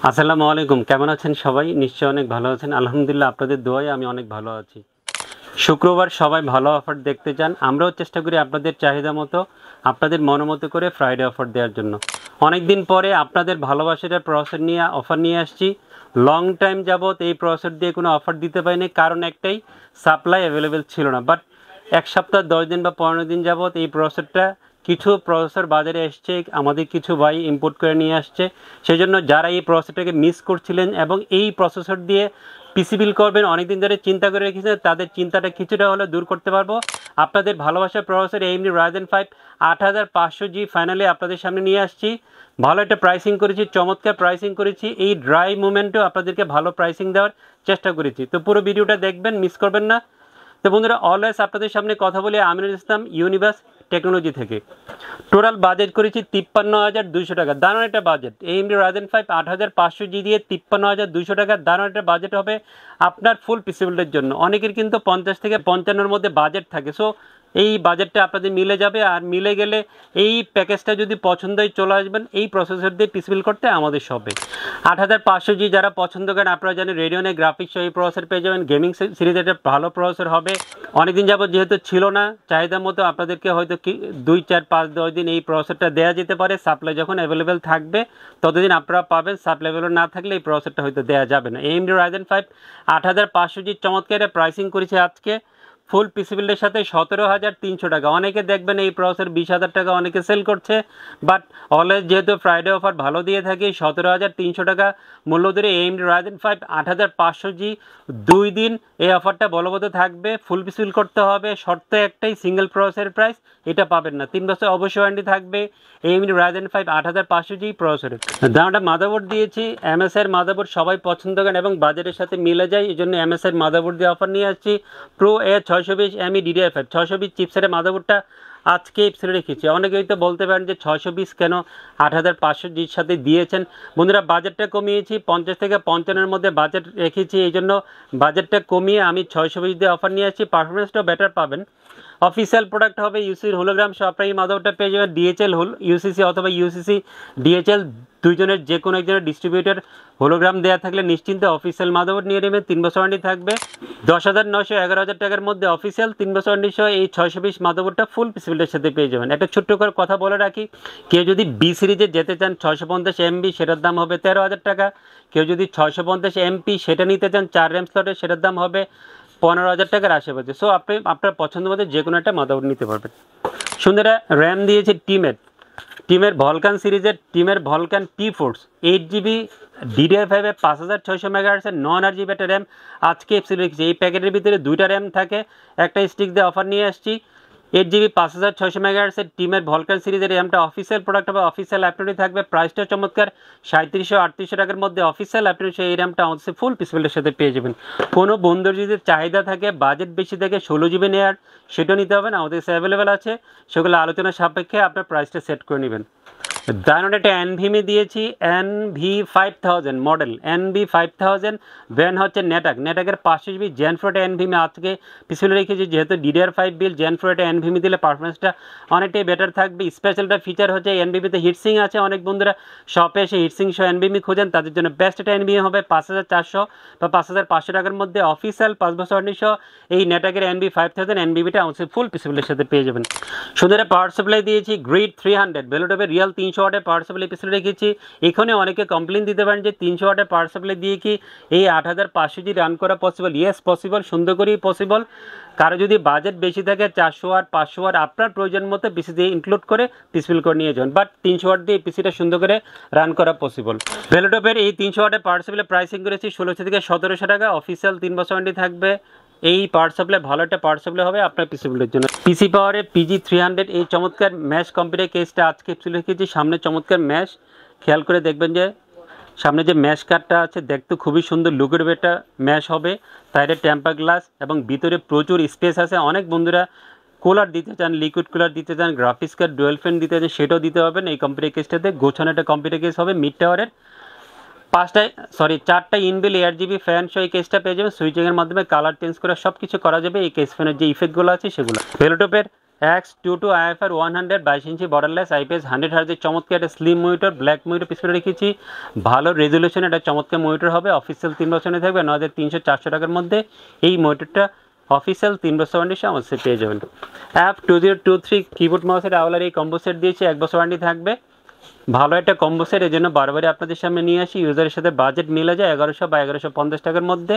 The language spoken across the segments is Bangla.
আসসালামু আলাইকুম, কেমন আছেন সবাই? নিশ্চয়ই অনেক ভালো আছেন। আলহামদুলিল্লাহ, আপনাদের দোয়ায় আমি অনেক ভালো আছি। শুক্রবার সবাই ভালো অফার দেখতে চান, আমরাও চেষ্টা করি আপনাদের চাহিদা মতো, আপনাদের মনোমতো করে ফ্রাইডে অফার দেওয়ার জন্য। অনেক দিন পরে আপনাদের ভালোবাসার প্রসেসর নিয়ে অফার নিয়ে আসছি। লং টাইম যাবৎ এই প্রসেসর দিয়ে কোনো অফার দিতে পারিনি, কারণ একটাই, সাপ্লাই অ্যাভেলেবেল ছিল না। বাট এক সপ্তাহ 10 দিন বা 15 দিন যাবৎ এই প্রসেসরটা কিছু প্রসেসর বাজারে এসছে, আমাদের কিছু ভাই ইম্পোর্ট করে নিয়ে আসছে। সেই জন্য যারা এই প্রসেসরটাকে মিস করছিলেন এবং এই প্রসেসর দিয়ে পিসি বিল করবেন, অনেকদিন ধরে চিন্তা করে রেখেছে, তাদের চিন্তাটা কিছুটা হলেও দূর করতে পারবো। আপনাদের ভালোবাসার processor AMD Ryzen 5 8500G finally আপনাদের সামনে নিয়ে আসছি। ভালো একটা প্রাইসিং করেছি, চমৎকার প্রাইসিং করেছি। এই ড্রাই মুভমেন্টেও আপনাদেরকে ভালো প্রাইসিং দেওয়ার চেষ্টা করেছি। তো পুরো ভিডিওটা দেখবেন, মিস করবেন না। তো বন্ধুরা, অলওয়েজ আপনাদের সামনে কথা বলি আমিনুল ইসলাম, ইউনিভার্স টেকনোলজি থেকে। টোটাল বাজেট করেছি 53,200 টাকা, দারুণ একটা বাজেট। AMD Ryzen 5 8500G দিয়ে 53,200 টাকা, দারুণ একটা বাজেট হবে আপনার ফুল পিসিবিলের জন্য। অনেকের কিন্তু 50 থেকে 55-এর মধ্যে বাজেট থাকে, সো এই বাজেটটা আপনাদের মিলে যাবে। আর মিলে গেলে এই প্যাকেজটা যদি পছন্দ হয় চলে আসবেন এই প্রসেসর দিয়ে পিসিবিল করতে আমাদের শপে। 8500G যারা পছন্দ করেন, আপনারা জানেন রেডিয়নের গ্রাফিক্স এই প্রসেসর পেয়ে যাবেন। গেমিং সিরিজের একটা ভালো প্রসেসর হবে। অনেকদিন যাবত যেহেতু ছিল না চাহিদা মতো, আপনাদেরকে হয়তো 2, 4, 5, 10 দিন এই প্রসেসরটা দেওয়া যেতে পারে। সাপ্লাই যখন অ্যাভেলেবেল থাকবে ততদিন আপনারা পাবেন, সাপ্লাই অ্যাভেলেবেল না থাকলে এই প্রসেসরটা হয়তো দেওয়া যাবে না। AMD Ryzen 5 8500G চমৎকার প্রাইসিং করেছে আজকে ফুল পিসিবিলের সাথে 17,300 টাকা। অনেকে দেখবেন এই প্রসেসর 20,000 টাকা অনেকে সেল করছে, বাট অলওয়েজ যেহেতু ফ্রাইডে অফার ভালো দিয়ে থাকি, 17,300 টাকা মূল্য ধরে AMD Ryzen 5 8500G 2 দিন এই অফারটা বলবৎ থাকবে। ফুল পিসিবিল করতে হবে, শর্ত একটাই, সিঙ্গেল প্রসেসরের প্রাইস এটা পাবেন না। 3 বছর অবশ্যই ওয়ারেন্টি থাকবে AMD Ryzen 5 8500G প্রসেসরের। দামটা মাদারবোর্ড দিয়েছি MSI এর মাদারবোর্ড, সবাই পছন্দ করেন এবং বাজেটের সাথে মিলে যায়, এই জন্য MSI এর মাদারবোর্ড দিয়ে অফার নিয়ে আসছি। Pro A620ME DDR5 620 চিপসেটের মাদারবোর্ডটা আজকে এপিসোডে রেখেছি। অনেকেই তো বলতে পারেন যে 620 কেন 8500Gর সাথে দিয়েছেন। বন্ধুরা, বাজেটটা কমিয়েছি, 50 থেকে 55-এর মধ্যে বাজেট রেখেছি, এই জন্য বাজেটটা কমিয়ে আমি 620 দিয়ে অফার নিয়ে আসছি। পারফরমেন্সটাও বেটার পাবেন। অফিসিয়াল প্রোডাক্ট হবে ইউসির হোলোগ্রাম সহ। আপনার এই মাদারবোর্ডটা পেয়ে যাবেন DHL UCC অথবা UCC DHL দুইজনের যে কোনো একজনের ডিস্ট্রিবিউটর হোলোগ্রাম দেওয়া থাকলে নিশ্চিন্তে অফিসিয়াল মাদারবোর্ড নিয়ে নেবেন। 3 বছর ওয়ারেন্টি থাকবে। 10,900 11,000 টাকার মধ্যে অফিসিয়াল 3 বছর ওয়ারেন্টি সহ এই 620 মাদারবোর্ডটা ফুল পিসিবিলের সাথে পেয়ে যাবেন। একটা ছোট্ট করে কথা বলে রাখি, কেউ যদি বি সিরিজে যেতে চান 650 MB সেটার দাম হবে 13,000 টাকা। কেউ যদি 650 MP সেটা নিতে চান 4 RAM স্লটে, সেটার দাম হবে 15,000 টাকার আশেপাশে। সো আপনি আপনার পছন্দ মতো যে কোনো একটা মাদারবোর্ড নিতে পারবেন। সুন্দর র্যাম দিয়েছে টিমের ভলকান সিরিজের টিমের Vulcan T-Force 8GB DDR5 5600 MHz নন RGB একটা র্যাম আজকে এপিসোড রেখেছি। এই প্যাকেটের ভিতরে 2টা র্যাম থাকে, একটা স্টিক দিয়ে অফার নিয়ে আসছি। 8GB 5600 MHz টিমের ভলকান সিরিজের র্যামটা অফিসিয়াল প্রোডাক্ট হবে, অফিসিয়াল অ্যাপটনি থাকবে। প্রাইসটা চমৎকার, 3700-3800 টাকার মধ্যে অফিসিয়াল অ্যাপটনি। এই র্যামটা আমাদের ফুল পিসিবিলের সাথে পেয়ে যাবেন। কোনো বন্ধুর যদি চাহিদা থাকে, বাজেট বেশি থাকে 16GB নেওয়ার, সেটাও নিতে হবে না, আমাদের কাছে অ্যাভেলেবেল আছে। সেগুলো আলোচনা সাপেক্ষে আপনার প্রাইসটা সেট করে নেবেন। দারুণ একটা NVMe দিয়েছি, NV5000 মডেল, NV5000 ব্র্যান্ড হচ্ছে নেটাকের 500GB Gen 4 NVMe আজকে পিছনে রেখেছি। যেহেতু DDR5 বিল, Gen 4 NVMe দিলে পারফরমেন্সটা অনেকটাই বেটার থাকবে। স্পেশালটা ফিচার হচ্ছে NVMe-তে হিটসিং আছে। অনেক বন্ধুরা শপে এসে হিটসিং সহ NVMe খোঁজেন, তাদের জন্য বেস্ট একটা NVMe হবে 5400 বা 5500 টাকার মধ্যে অফিসিয়াল 5 বছর ওয়ারেন্টি সহ এই নেটাকের NV5000 NVMe-টা আমাদের ফুল পিসিবিলের সাথে পেয়ে যাবেন। সুন্দর পাওয়ার সাপ্লাই দিয়েছি গ্রিড 300 ভ্যালুটপের রিয়েল 300 ওয়াটের পাওয়ার সাপ্লাই পিছনে রেখেছি। এখানে অনেকে কমপ্লেন দিতে পারেন যে 300 ওয়াটের পাওয়ার সাপ্লাই দিয়ে কি এই 8500G রান করা পসিবল? ইয়েস পসিবল, সুন্দর করেই পসিবল। কারো যদি বাজেট বেশি থাকে 400 ওয়াট 500 ওয়াট আপনার প্রয়োজন মতো পিসি দিয়ে ইনক্লুড করে পিসিবিল করে নিয়ে যান, বাট 300 ওয়াট দিয়ে পিসিটা সুন্দর করে রান করা পসিবল। ভ্যালুটপের এই 300 ওয়াটের পাওয়ার সাপ্লাই প্রাইসিং করেছি 1600 থেকে 1700 টাকা। অফিসিয়াল 3 বছর ওয়ারেন্টি থাকবে। এই পাওয়ার সাপ্লাই ভালো একটা পাওয়ার সাপ্লাই হবে আপনার পিসিবিলের জন্য। পিসি পাওয়ারে PG300 এই চমৎকার ম্যাশ কম্পিউটার কেসটা আজকে রেখেছি। সামনে চমৎকার ম্যাশ, খেয়াল করে দেখবেন যে সামনে যে ম্যাশ কার্ডটা আছে দেখতে খুবই সুন্দর লুকের একটা ম্যাশ হবে। সাইডে টেম্পার গ্লাস এবং ভিতরে প্রচুর স্পেস আছে। অনেক বন্ধুরা কুলার দিতে চান, লিকুইড কুলার দিতে চান, গ্রাফিক্স কার্ড ডুয়েল ফ্যান দিতে চান, সেটাও দিতে পারবেন এই কম্পিউটার কেসটাতে। গোছানো একটা কম্পিউটার কেস হবে। মিড টাওয়ারের 4টা ইনবিল ARGB ফ্যান সহ এই কেসটা পেয়ে যাবেন। সুইচিংয়ের মাধ্যমে কালার চেঞ্জ করে সব কিছু করা যাবে। এই কেস ফ্যানের যে ইফেক্টগুলো আছে সেগুলো। ভ্যালুটপের X22 IFR 100 22 ইঞ্চি বর্ডারলেস আইপিএস 100 হার্জের চমৎকার একটা স্লিম মনিটর, ব্ল্যাক মনিটর পিছনে রেখেছি, ভালো রেজলিউশন, একটা চমৎকার মনিটর হবে, অফিসিয়াল 3 বছরে থাকবে 9300-400 টাকার মধ্যে। এই মনিটরটা অফিসিয়াল 3 বছর ওয়ারেন্টি সহ আমার কাছে পেয়ে যাবেন। F2023 কিবোর্ড মাউসের আওলার এই কম্বো সেট দিয়েছি, 1 বছর ওয়ারেন্টি থাকবে, ভালো একটা কম্বো সেট। এই জন্য বারবারই আপনাদের সামনে নিয়ে আসি, ইউজারের সাথে বাজেট মিলে যায় 1100 বা 1150 টাকার মধ্যে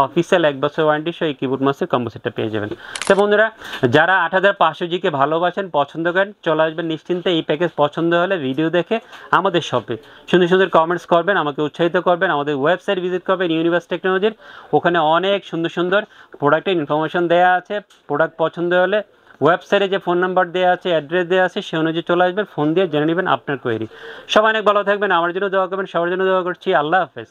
অফিসিয়াল 1 বছর ওয়ারেন্টি সহ এই কিবোর্ড মাউসের কম্বো সেটটা পেয়ে যাবেন। তো বন্ধুরা, যারা 8500 জিকে ভালোবাসেন, পছন্দ করেন, চলে আসবেন নিশ্চিন্তে। এই প্যাকেজ পছন্দ হলে ভিডিও দেখে আমাদের শপে সুন্দর সুন্দর কমেন্টস করবেন, আমাকে উৎসাহিত করবেন। আমাদের ওয়েবসাইট ভিজিট করবেন ইউনিভার্স টেকনোলজির, ওখানে অনেক সুন্দর সুন্দর প্রোডাক্টের ইনফরমেশন দেওয়া আছে। প্রোডাক্ট পছন্দ হলে ওয়েবসাইটে যে ফোন নাম্বার দেওয়া আছে, অ্যাড্রেস দেওয়া আছে, সে অনুযায়ী চলে আসবেন, ফোন দিয়ে জেনে নেবেন আপনার কোয়েরি। সবাই অনেক ভালো থাকবেন, আমার জন্য দোয়া করবেন, সবার জন্য দোয়া করছি। আল্লাহ হাফেজ।